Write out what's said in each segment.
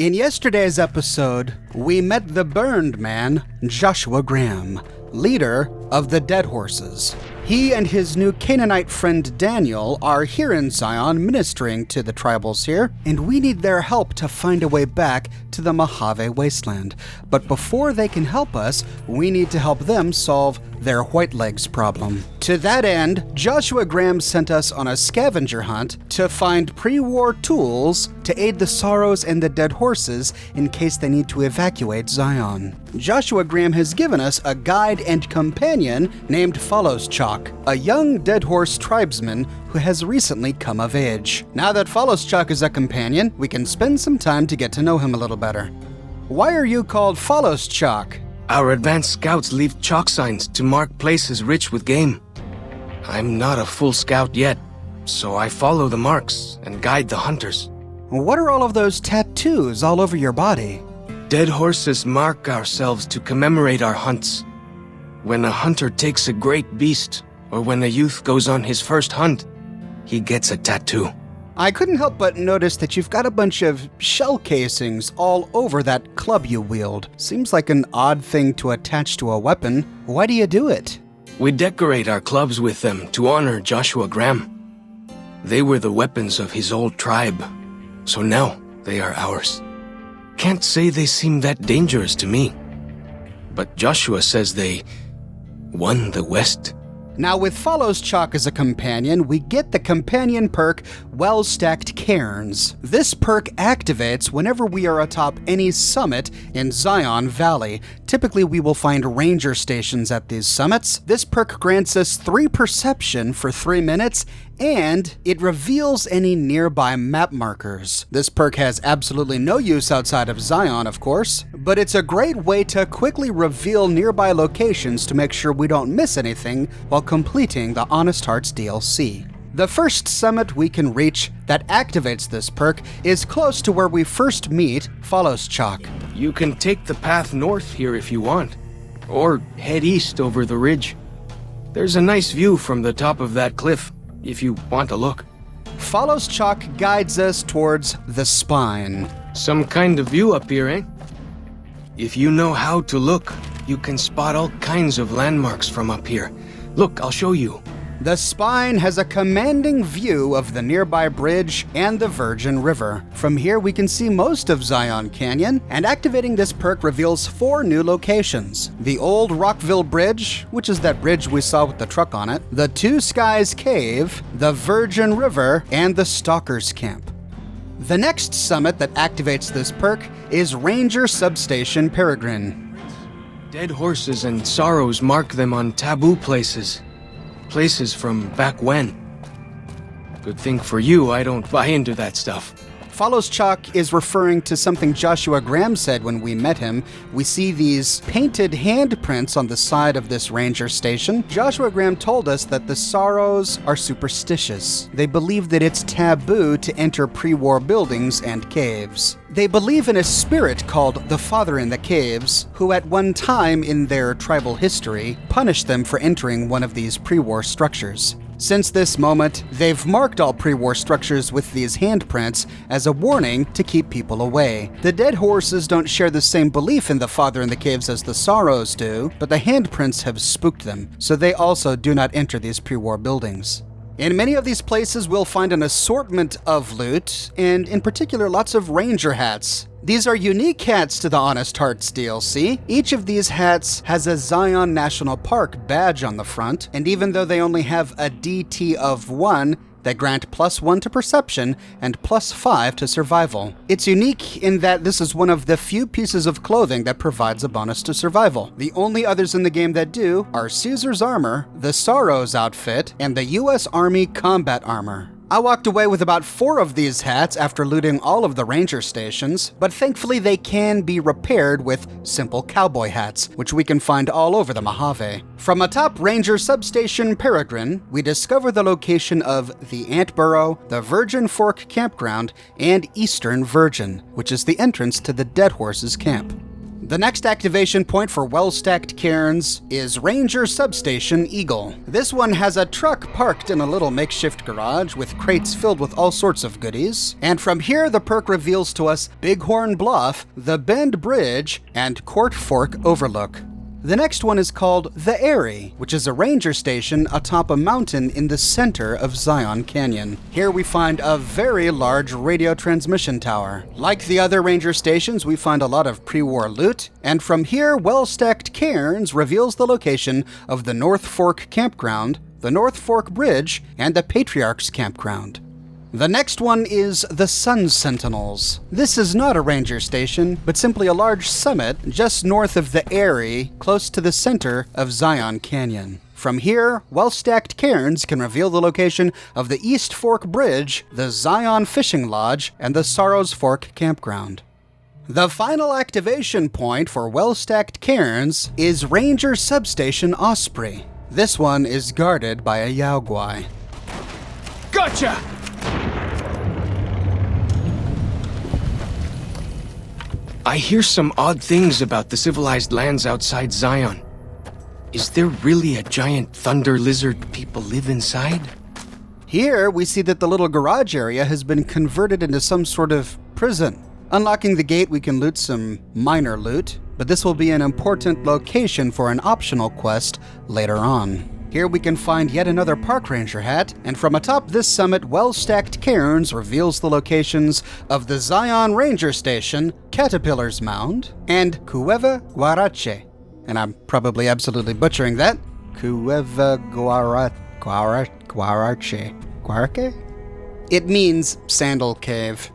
In yesterday's episode, we met the burned man, Joshua Graham, leader of the Dead Horses. He and his new Canaanite friend Daniel are here in Zion ministering to the tribals here, and we need their help to find a way back to the Mojave wasteland. But before they can help us, we need to help them solve their whitelegs problem. To that end, Joshua Graham sent us on a scavenger hunt to find pre-war tools to aid the Sorrows and the Dead Horses in case they need to evacuate Zion. Joshua Graham has given us a guide and companion named Follows Chalk, a young Dead Horse tribesman who has recently come of age. Now that Follows Chalk is a companion, we can spend some time to get to know him a little better. Why are you called Follows Chalk? Our advanced scouts leave chalk signs to mark places rich with game. I'm not a full scout yet, so I follow the marks and guide the hunters. What are all of those tattoos all over your body? Dead horses mark ourselves to commemorate our hunts. When a hunter takes a great beast, or when a youth goes on his first hunt, he gets a tattoo. I couldn't help but notice that you've got a bunch of shell casings all over that club you wield. Seems like an odd thing to attach to a weapon. Why do you do it? We decorate our clubs with them to honor Joshua Graham. They were the weapons of his old tribe, so now they are ours. Can't say they seem that dangerous to me, but Joshua says they won the West. Now, with Follows Chalk as a companion, we get the companion perk, Well-Stacked Cairns. This perk activates whenever we are atop any summit in Zion Valley. Typically, we will find ranger stations at these summits. This perk grants us 3 perception for 3 minutes, and it reveals any nearby map markers. This perk has absolutely no use outside of Zion, of course, but it's a great way to quickly reveal nearby locations to make sure we don't miss anything while completing the Honest Hearts DLC. The first summit we can reach that activates this perk is close to where we first meet Follows Chalk. You can take the path north here if you want, or head east over the ridge. There's a nice view from the top of that cliff, if you want to look. Follows Chalk guides us towards the spine. Some kind of view up here, eh? If you know how to look, you can spot all kinds of landmarks from up here. Look, I'll show you. The spine has a commanding view of the nearby bridge and the Virgin River. From here, we can see most of Zion Canyon, and activating this perk reveals 4 new locations. The Old Rockville Bridge, which is that bridge we saw with the truck on it, the Two Skies Cave, the Virgin River, and the Stalker's Camp. The next summit that activates this perk is Ranger Substation Peregrine. Dead horses and sorrows mark them on taboo places. Places from back when. Good thing for you, I don't buy into that stuff. Follows Chalk is referring to something Joshua Graham said when we met him. We see these painted handprints on the side of this ranger station. Joshua Graham told us that the Sorrows are superstitious. They believe that it's taboo to enter pre-war buildings and caves. They believe in a spirit called the Father in the Caves, who at one time in their tribal history punished them for entering one of these pre-war structures. Since this moment, they've marked all pre-war structures with these handprints as a warning to keep people away. The Dead Horses don't share the same belief in the Father in the Caves as the Sorrows do, but the handprints have spooked them, so they also do not enter these pre-war buildings. In many of these places, we'll find an assortment of loot, and in particular, lots of ranger hats. These are unique hats to the Honest Hearts DLC. Each of these hats has a Zion National Park badge on the front, and even though they only have a DT of 1, they grant +1 to perception and +5 to survival. It's unique in that this is one of the few pieces of clothing that provides a bonus to survival. The only others in the game that do are Caesar's armor, the Sorrows outfit, and the US Army combat armor. I walked away with about 4 of these hats after looting all of the ranger stations, but thankfully they can be repaired with simple cowboy hats, which we can find all over the Mojave. From atop Ranger Substation Peregrine, we discover the location of the Ant Burrow, the Virgin Fork Campground, and Eastern Virgin, which is the entrance to the Dead Horses camp. The next activation point for well-stacked cairns is Ranger Substation Eagle. This one has a truck parked in a little makeshift garage with crates filled with all sorts of goodies. And from here, the perk reveals to us Bighorn Bluff, the Bend Bridge, and Court Fork Overlook. The next one is called The Eyrie, which is a ranger station atop a mountain in the center of Zion Canyon. Here we find a very large radio transmission tower. Like the other ranger stations, we find a lot of pre-war loot, and from here, well-stacked cairns reveals the location of the North Fork Campground, the North Fork Bridge, and the Patriarch's Campground. The next one is the Sun Sentinels. This is not a ranger station, but simply a large summit just north of the Eyrie, close to the center of Zion Canyon. From here, well-stacked cairns can reveal the location of the East Fork Bridge, the Zion Fishing Lodge, and the Sorrows Fork Campground. The final activation point for well-stacked cairns is Ranger Substation Osprey. This one is guarded by a Yaoguai. Gotcha! I hear some odd things about the civilized lands outside Zion. Is there really a giant thunder lizard people live inside? Here, we see that the little garage area has been converted into some sort of prison. Unlocking the gate, we can loot some minor loot, but this will be an important location for an optional quest later on. Here we can find yet another park ranger hat, and from atop this summit, well-stacked cairns reveals the locations of the Zion Ranger Station, Caterpillar's Mound, and Cueva Guarache. And I'm probably absolutely butchering that. Cueva Guarache? It means Sandal Cave.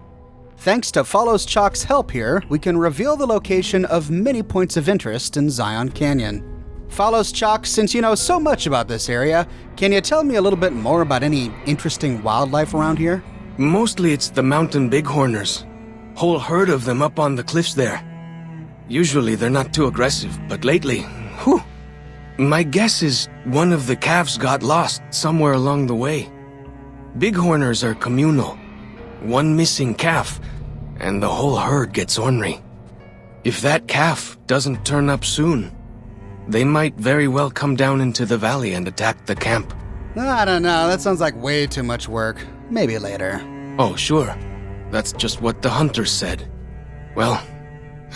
Thanks to Follows Chalk's help here, we can reveal the location of many points of interest in Zion Canyon. Follows Chalk, since you know so much about this area, can you tell me a little bit more about any interesting wildlife around here? Mostly it's the mountain bighorners. Whole herd of them up on the cliffs there. Usually they're not too aggressive, but lately, whew. My guess is one of the calves got lost somewhere along the way. Bighorners are communal. One missing calf, and the whole herd gets ornery. If that calf doesn't turn up soon, they might very well come down into the valley and attack the camp. I don't know, that sounds like way too much work. Maybe later. Oh, sure. That's just what the hunters said. Well,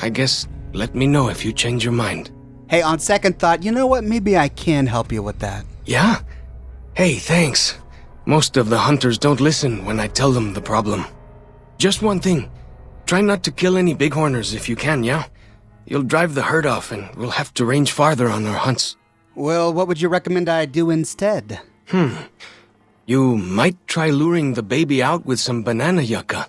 I guess let me know if you change your mind. Hey, on second thought, you know what? Maybe I can help you with that. Yeah? Hey, thanks. Most of the hunters don't listen when I tell them the problem. Just one thing. Try not to kill any bighorners if you can, yeah? You'll drive the herd off and we'll have to range farther on our hunts. Well, what would you recommend I do instead? You might try luring the baby out with some banana yucca.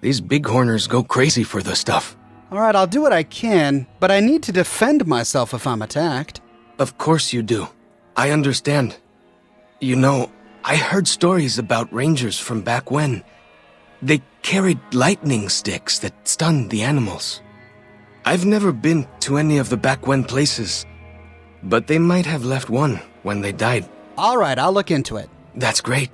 These bighorners go crazy for the stuff. Alright, I'll do what I can, but I need to defend myself if I'm attacked. Of course you do. I understand. You know, I heard stories about rangers from back when. They carried lightning sticks that stunned the animals. I've never been to any of the back when places, but they might have left one when they died. Alright, I'll look into it. That's great.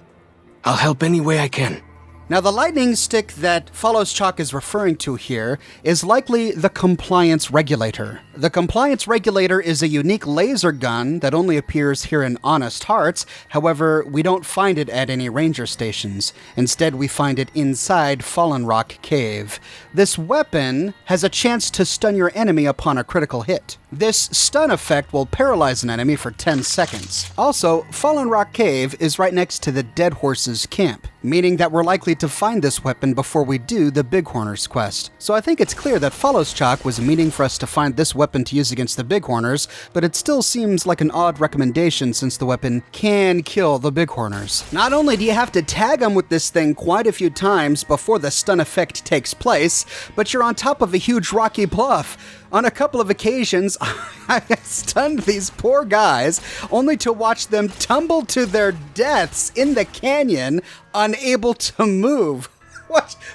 I'll help any way I can. Now, the lightning stick that Follows Chalk is referring to here is likely the Compliance Regulator. The Compliance Regulator is a unique laser gun that only appears here in Honest Hearts. However, we don't find it at any ranger stations. Instead, we find it inside Fallen Rock Cave. This weapon has a chance to stun your enemy upon a critical hit. This stun effect will paralyze an enemy for 10 seconds. Also, Fallen Rock Cave is right next to the Dead Horses camp, meaning that we're likely to find this weapon before we do the Bighorners quest. So I think it's clear that Follows Chalk was meaning for us to find this weapon to use against the Bighorners, but it still seems like an odd recommendation since the weapon can kill the Bighorners. Not only do you have to tag them with this thing quite a few times before the stun effect takes place, but you're on top of a huge rocky bluff. On a couple of occasions, I stunned these poor guys, only to watch them tumble to their deaths in the canyon, unable to move.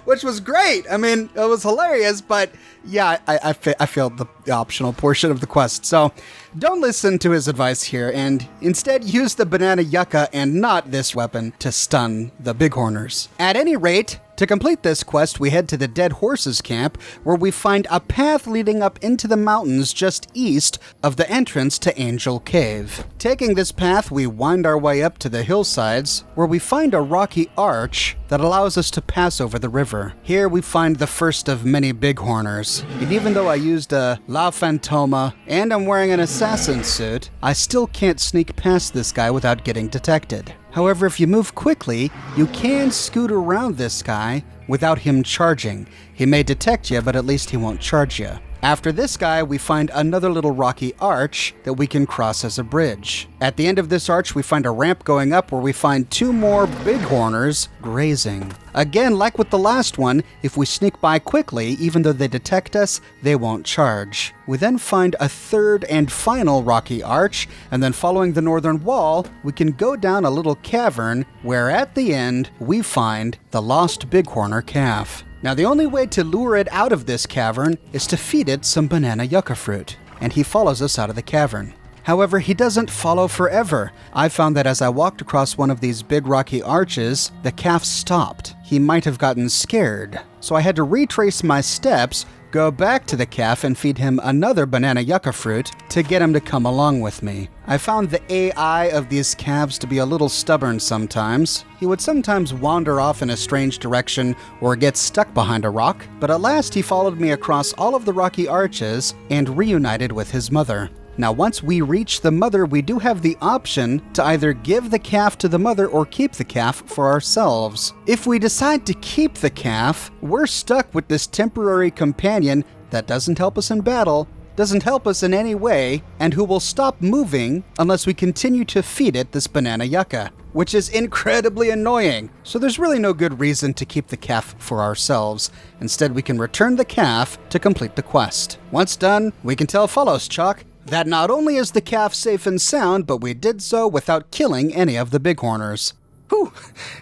Which was great. I mean, it was hilarious, but yeah, I failed the optional portion of the quest. So don't listen to his advice here, and instead use the banana yucca and not this weapon to stun the Bighorners. At any rate, To complete this quest, we head to the Dead Horses camp, where we find a path leading up into the mountains just east of the entrance to Angel Cave. Taking this path, we wind our way up to the hillsides, where we find a rocky arch that allows us to pass over the river. Here we find the first of many bighorners, and even though I used a La Fantoma and I'm wearing an assassin suit, I still can't sneak past this guy without getting detected. However, if you move quickly, you can scoot around this guy without him charging. He may detect you, but at least he won't charge you. After this guy, we find another little rocky arch that we can cross as a bridge. At the end of this arch, we find a ramp going up where we find 2 more bighorners grazing. Again, like with the last one, if we sneak by quickly, even though they detect us, they won't charge. We then find a 3rd and final rocky arch, and then following the northern wall, we can go down a little cavern where at the end, we find the lost bighorner calf. Now, the only way to lure it out of this cavern is to feed it some banana yucca fruit, and he follows us out of the cavern. However, he doesn't follow forever. I found that as I walked across one of these big rocky arches, the calf stopped. He might have gotten scared. So I had to retrace my steps, go back to the calf and feed him another banana yucca fruit to get him to come along with me. I found the AI of these calves to be a little stubborn sometimes. He would sometimes wander off in a strange direction or get stuck behind a rock, but at last he followed me across all of the rocky arches and reunited with his mother. Now, once we reach the mother, we do have the option to either give the calf to the mother or keep the calf for ourselves. If we decide to keep the calf, we're stuck with this temporary companion that doesn't help us in battle, doesn't help us in any way, and who will stop moving unless we continue to feed it this banana yucca, which is incredibly annoying. So there's really no good reason to keep the calf for ourselves. Instead, we can return the calf to complete the quest. Once done, we can tell Followschalk that not only is the calf safe and sound, but we did so without killing any of the bighorners. Whew,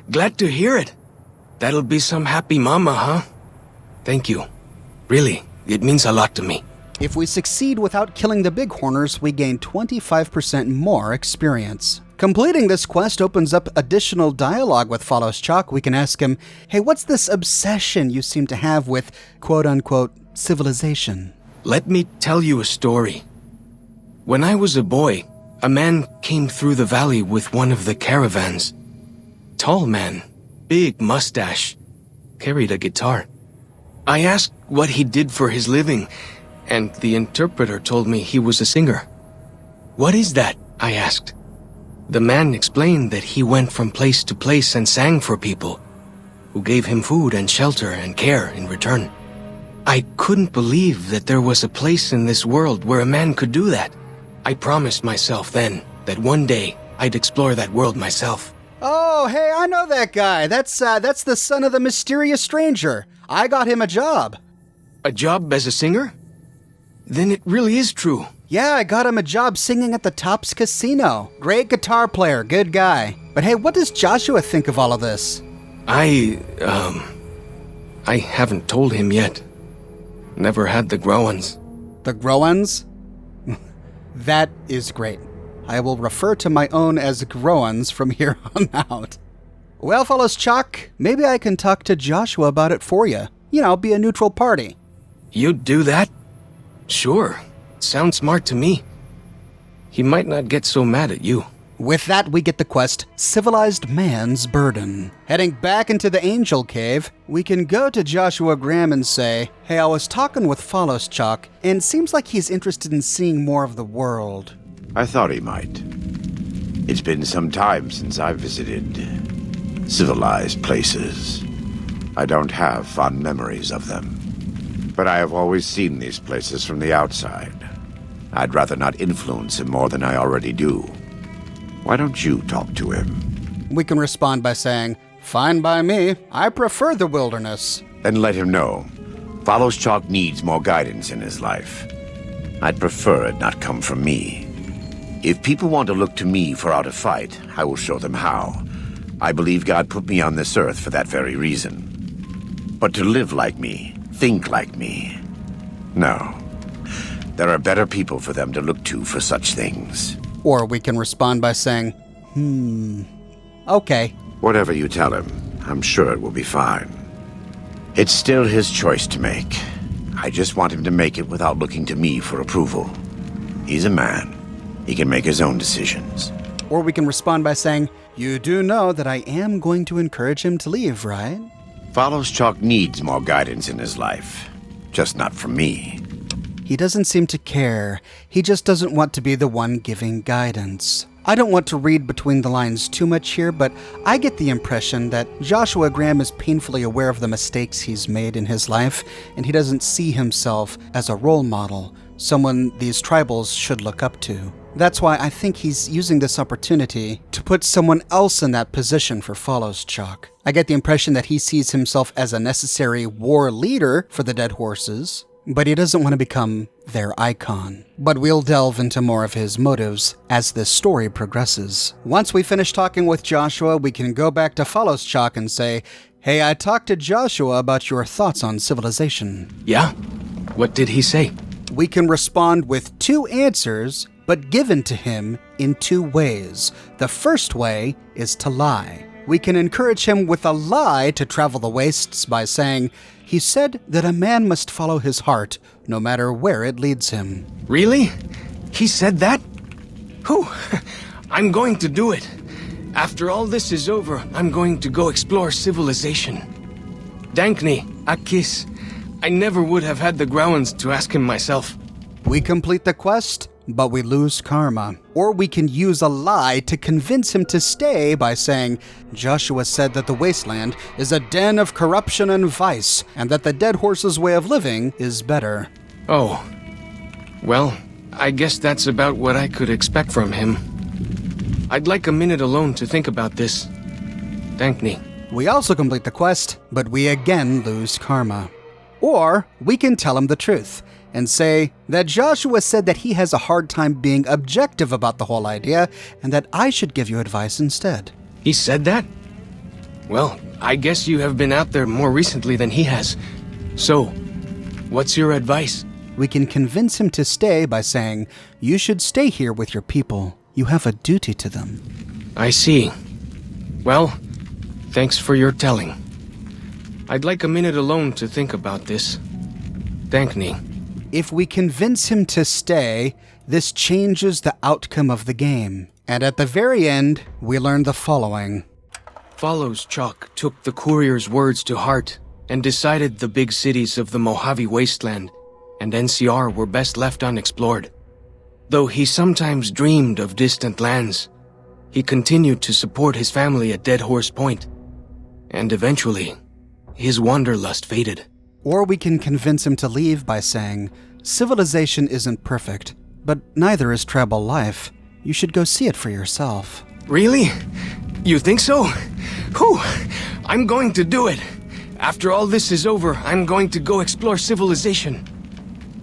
glad to hear it. That'll be some happy mama, huh? Thank you. Really, it means a lot to me. If we succeed without killing the bighorners, we gain 25% more experience. Completing this quest opens up additional dialogue with Followschalk. We can ask him, hey, what's this obsession you seem to have with quote-unquote civilization? Let me tell you a story. When I was a boy, a man came through the valley with one of the caravans. Tall man, big mustache, carried a guitar. I asked what he did for his living, and the interpreter told me he was a singer. What is that? I asked. The man explained that he went from place to place and sang for people, who gave him food and shelter and care in return. I couldn't believe that there was a place in this world where a man could do that. I promised myself then that one day I'd explore that world myself. Oh, hey, I know that guy. That's the son of the mysterious stranger. I got him a job. A job as a singer? Then it really is true. Yeah, I got him a job singing at the Tops Casino. Great guitar player, good guy. But hey, what does Joshua think of all of this? I haven't told him yet. Never had the Growans. The Growans? That is great. I will refer to my own as Growans from here on out. Well, Followschalk, maybe I can talk to Joshua about it for you. You know, be a neutral party. You'd do that? Sure. Sounds smart to me. He might not get so mad at you. With that, we get the quest, Civilized Man's Burden. Heading back into the Angel Cave, we can go to Joshua Graham and say, hey, I was talking with Followschalk, and seems like he's interested in seeing more of the world. I thought he might. It's been some time since I've visited civilized places. I don't have fond memories of them. But I have always seen these places from the outside. I'd rather not influence him more than I already do. Why don't you talk to him? We can respond by saying, fine by me. I prefer the wilderness. Then let him know. Followschalk needs more guidance in his life. I'd prefer it not come from me. If people want to look to me for how to fight, I will show them how. I believe God put me on this earth for that very reason. But to live like me, think like me, no. There are better people for them to look to for such things. Or we can respond by saying, okay. Whatever you tell him, I'm sure it will be fine. It's still his choice to make. I just want him to make it without looking to me for approval. He's a man. He can make his own decisions. Or we can respond by saying, you do know that I am going to encourage him to leave, right? Follows Chalk needs more guidance in his life. Just not from me. He doesn't seem to care. He just doesn't want to be the one giving guidance. I don't want to read between the lines too much here, but I get the impression that Joshua Graham is painfully aware of the mistakes he's made in his life, and he doesn't see himself as a role model, someone these tribals should look up to. That's why I think he's using this opportunity to put someone else in that position for Follows Chalk. I get the impression that he sees himself as a necessary war leader for the Dead Horses, but he doesn't want to become their icon. But we'll delve into more of his motives as this story progresses. Once we finish talking with Joshua, we can go back to Follows Chalk and say, hey, I talked to Joshua about your thoughts on civilization. Yeah? What did he say? We can respond with two answers, but given to him in two ways. The first way is to lie. We can encourage him with a lie to travel the wastes by saying, he said that a man must follow his heart, no matter where it leads him. Really? He said that? Whew. I'm going to do it. After all this is over, I'm going to go explore civilization. Dankni, Akis, I never would have had the grounds to ask him myself. We complete the quest, but we lose karma. Or we can use a lie to convince him to stay by saying, Joshua said that the wasteland is a den of corruption and vice, and that the Dead Horse's way of living is better. Oh. Well, I guess that's about what I could expect from him. I'd like a minute alone to think about this. Dankni. We also complete the quest, but we again lose karma. Or we can tell him the truth and say that Joshua said that he has a hard time being objective about the whole idea and that I should give you advice instead. He said that? Well, I guess you have been out there more recently than he has. So, what's your advice? We can convince him to stay by saying, you should stay here with your people. You have a duty to them. I see. Well, thanks for your telling. I'd like a minute alone to think about this. Dankni. If we convince him to stay, this changes the outcome of the game. And at the very end, we learn the following. Follows Chalk took the courier's words to heart and decided the big cities of the Mojave Wasteland and NCR were best left unexplored. Though he sometimes dreamed of distant lands, he continued to support his family at Dead Horse Point. And eventually, his wanderlust faded. Or we can convince him to leave by saying, civilization isn't perfect, but neither is tribal life. You should go see it for yourself. Really? You think so? Whew! I'm going to do it. After all this is over, I'm going to go explore civilization.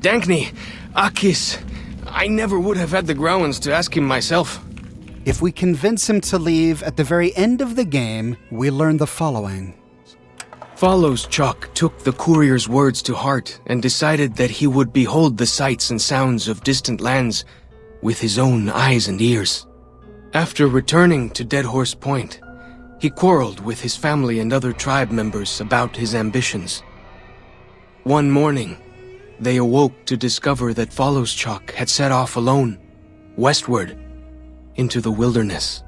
Dankni, Akis, I never would have had the grounds to ask him myself. If we convince him to leave at the very end of the game, we learn the following. Follows Chalk took the courier's words to heart and decided that he would behold the sights and sounds of distant lands with his own eyes and ears. After returning to Dead Horse Point, he quarreled with his family and other tribe members about his ambitions. One morning, they awoke to discover that Follows Chalk had set off alone, westward, into the wilderness.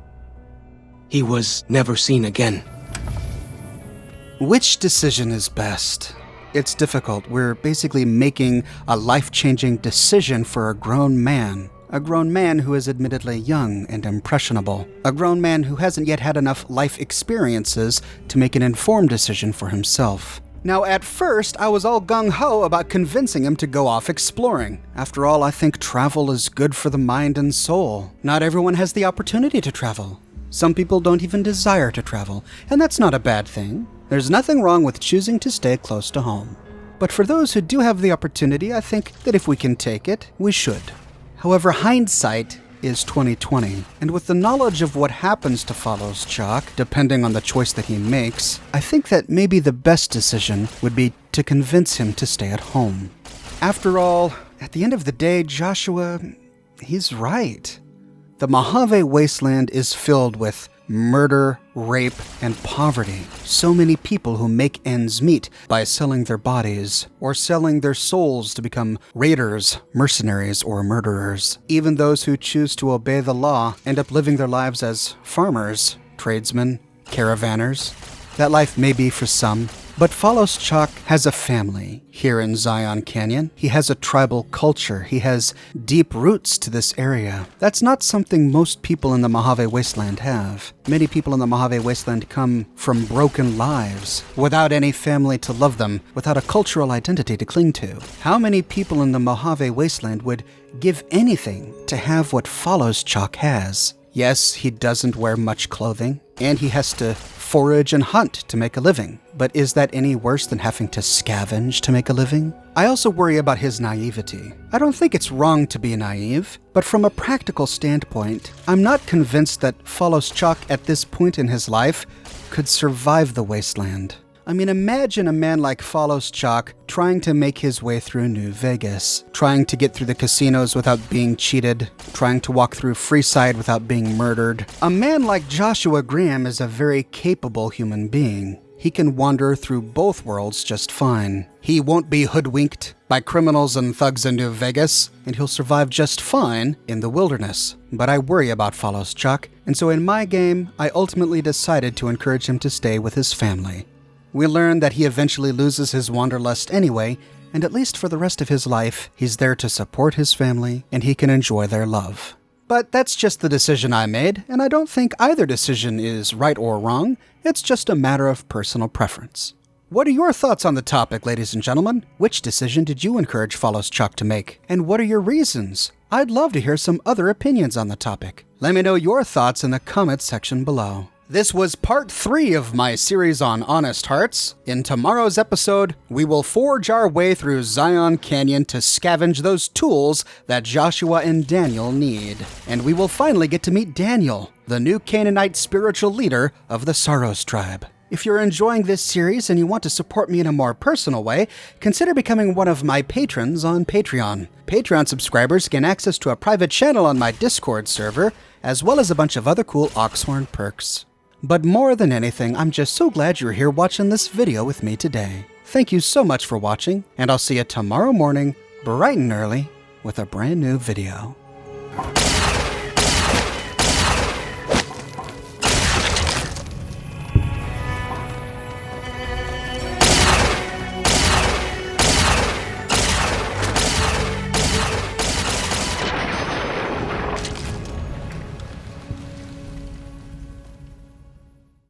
He was never seen again. Which decision is best? It's difficult. We're basically making a life-changing decision for a grown man. A grown man who is admittedly young and impressionable. A grown man who hasn't yet had enough life experiences to make an informed decision for himself. Now, at first, I was all gung-ho about convincing him to go off exploring. After all, I think travel is good for the mind and soul. Not everyone has the opportunity to travel. Some people don't even desire to travel, and that's not a bad thing. There's nothing wrong with choosing to stay close to home. But for those who do have the opportunity, I think that if we can take it, we should. However, hindsight is 20/20, and with the knowledge of what happens to Follows Chalk, depending on the choice that he makes, I think that maybe the best decision would be to convince him to stay at home. After all, at the end of the day, Joshua, he's right. The Mojave Wasteland is filled with murder, rape, and poverty. So many people who make ends meet by selling their bodies or selling their souls to become raiders, mercenaries, or murderers. Even those who choose to obey the law end up living their lives as farmers, tradesmen, caravanners. That life may be for some, but Follows Chalk has a family here in Zion Canyon. He has a tribal culture. He has deep roots to this area. That's not something most people in the Mojave Wasteland have. Many people in the Mojave Wasteland come from broken lives, without any family to love them, without a cultural identity to cling to. How many people in the Mojave Wasteland would give anything to have what Follows Chalk has? Yes, he doesn't wear much clothing, and he has to forage and hunt to make a living. But is that any worse than having to scavenge to make a living? I also worry about his naivety. I don't think it's wrong to be naive, but from a practical standpoint, I'm not convinced that Follows Chalk at this point in his life could survive the wasteland. I mean, imagine a man like Follows Chalk trying to make his way through New Vegas, trying to get through the casinos without being cheated, trying to walk through Freeside without being murdered. A man like Joshua Graham is a very capable human being. He can wander through both worlds just fine. He won't be hoodwinked by criminals and thugs in New Vegas, and he'll survive just fine in the wilderness. But I worry about Follows Chalk, and so in my game, I ultimately decided to encourage him to stay with his family. We learn that he eventually loses his wanderlust anyway, and at least for the rest of his life, he's there to support his family, and he can enjoy their love. But that's just the decision I made, and I don't think either decision is right or wrong. It's just a matter of personal preference. What are your thoughts on the topic, ladies and gentlemen? Which decision did you encourage Follows Chalk to make? And what are your reasons? I'd love to hear some other opinions on the topic. Let me know your thoughts in the comments section below. This was part 3 of my series on Honest Hearts. In tomorrow's episode, we will forge our way through Zion Canyon to scavenge those tools that Joshua and Daniel need. And we will finally get to meet Daniel, the new Canaanite spiritual leader of the Saros tribe. If you're enjoying this series and you want to support me in a more personal way, consider becoming one of my patrons on Patreon. Patreon subscribers gain access to a private channel on my Discord server, as well as a bunch of other cool Oxhorn perks. But more than anything, I'm just so glad you're here watching this video with me today. Thank you so much for watching, and I'll see you tomorrow morning, bright and early, with a brand new video.